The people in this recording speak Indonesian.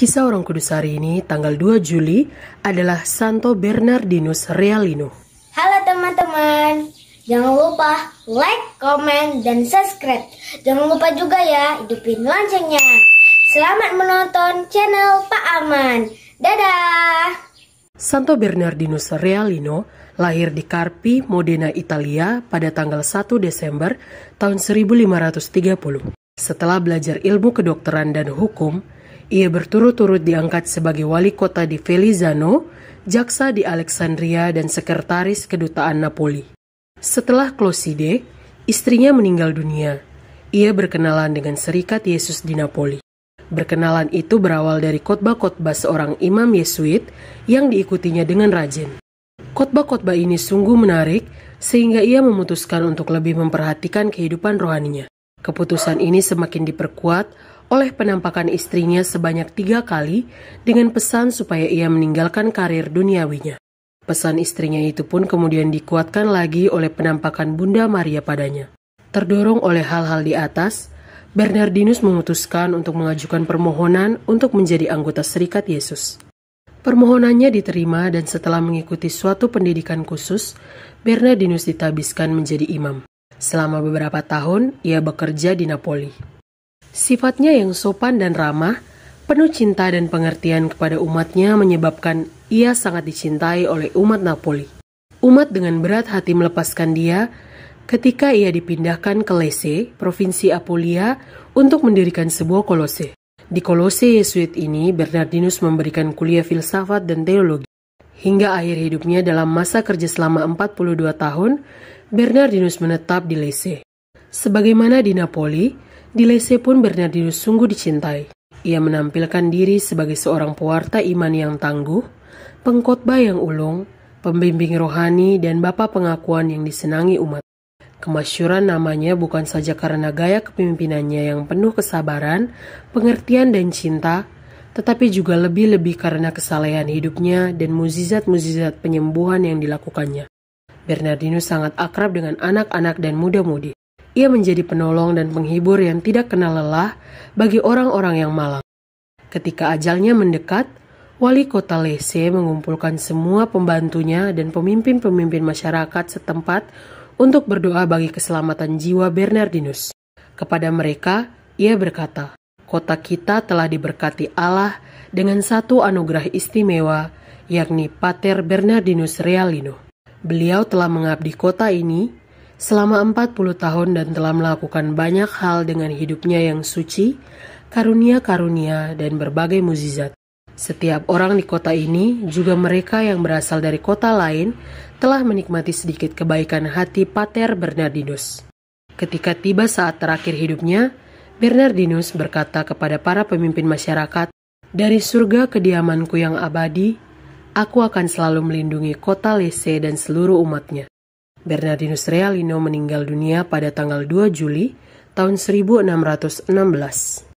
Kisah orang kudus hari ini, tanggal 2 Juli, adalah Santo Bernardinus Realino. Halo teman-teman, jangan lupa like, komen, dan subscribe. Jangan lupa juga ya, hidupin loncengnya. Selamat menonton channel Pak Aman. Dadah! Santo Bernardinus Realino lahir di Carpi, Modena, Italia pada tanggal 1 Desember tahun 1530. Setelah belajar ilmu kedokteran dan hukum, ia berturut-turut diangkat sebagai wali kota di Felizano, jaksa di Alexandria, dan sekretaris kedutaan Napoli. Setelah Closide, istrinya meninggal dunia. Ia berkenalan dengan Serikat Yesus di Napoli. Berkenalan itu berawal dari khotbah-khotbah seorang imam Yesuit yang diikutinya dengan rajin. Khotbah-khotbah ini sungguh menarik, sehingga ia memutuskan untuk lebih memperhatikan kehidupan rohaninya. Keputusan ini semakin diperkuat oleh penampakan istrinya sebanyak 3 kali dengan pesan supaya ia meninggalkan karir duniawinya. Pesan istrinya itu pun kemudian dikuatkan lagi oleh penampakan Bunda Maria padanya. Terdorong oleh hal-hal di atas, Bernardinus memutuskan untuk mengajukan permohonan untuk menjadi anggota Serikat Yesus. Permohonannya diterima dan setelah mengikuti suatu pendidikan khusus, Bernardinus ditabiskan menjadi imam. Selama beberapa tahun, ia bekerja di Napoli. Sifatnya yang sopan dan ramah, penuh cinta dan pengertian kepada umatnya menyebabkan ia sangat dicintai oleh umat Napoli. Umat dengan berat hati melepaskan dia ketika ia dipindahkan ke Lecce, provinsi Apulia, untuk mendirikan sebuah kolose. Di kolose Yesuit ini, Bernardinus memberikan kuliah filsafat dan teologi. Hingga akhir hidupnya dalam masa kerja selama 42 tahun, Bernardinus menetap di Lecce. Sebagaimana di Napoli, di Lecce pun Bernardinus sungguh dicintai. Ia menampilkan diri sebagai seorang pewarta iman yang tangguh, pengkhotbah yang ulung, pembimbing rohani, dan bapa pengakuan yang disenangi umat. Kemasyhuran namanya bukan saja karena gaya kepemimpinannya yang penuh kesabaran, pengertian, dan cinta, tetapi juga lebih-lebih karena kesalehan hidupnya dan mukjizat-mukjizat penyembuhan yang dilakukannya. Bernardinus sangat akrab dengan anak-anak dan muda-mudi. Ia menjadi penolong dan penghibur yang tidak kenal lelah bagi orang-orang yang malang. Ketika ajalnya mendekat, wali kota Lecce mengumpulkan semua pembantunya dan pemimpin-pemimpin masyarakat setempat untuk berdoa bagi keselamatan jiwa Bernardinus. Kepada mereka, ia berkata, "Kota kita telah diberkati Allah dengan satu anugerah istimewa, yakni Pater Bernardinus Realino. Beliau telah mengabdi kota ini selama 40 tahun dan telah melakukan banyak hal dengan hidupnya yang suci, karunia-karunia, dan berbagai mukjizat. Setiap orang di kota ini, juga mereka yang berasal dari kota lain, telah menikmati sedikit kebaikan hati Pater Bernardinus." Ketika tiba saat terakhir hidupnya, Bernardinus berkata kepada para pemimpin masyarakat, "Dari surga kediamanku yang abadi, aku akan selalu melindungi kota Lecce dan seluruh umatnya." Bernardinus Realino meninggal dunia pada tanggal 2 Juli tahun 1616.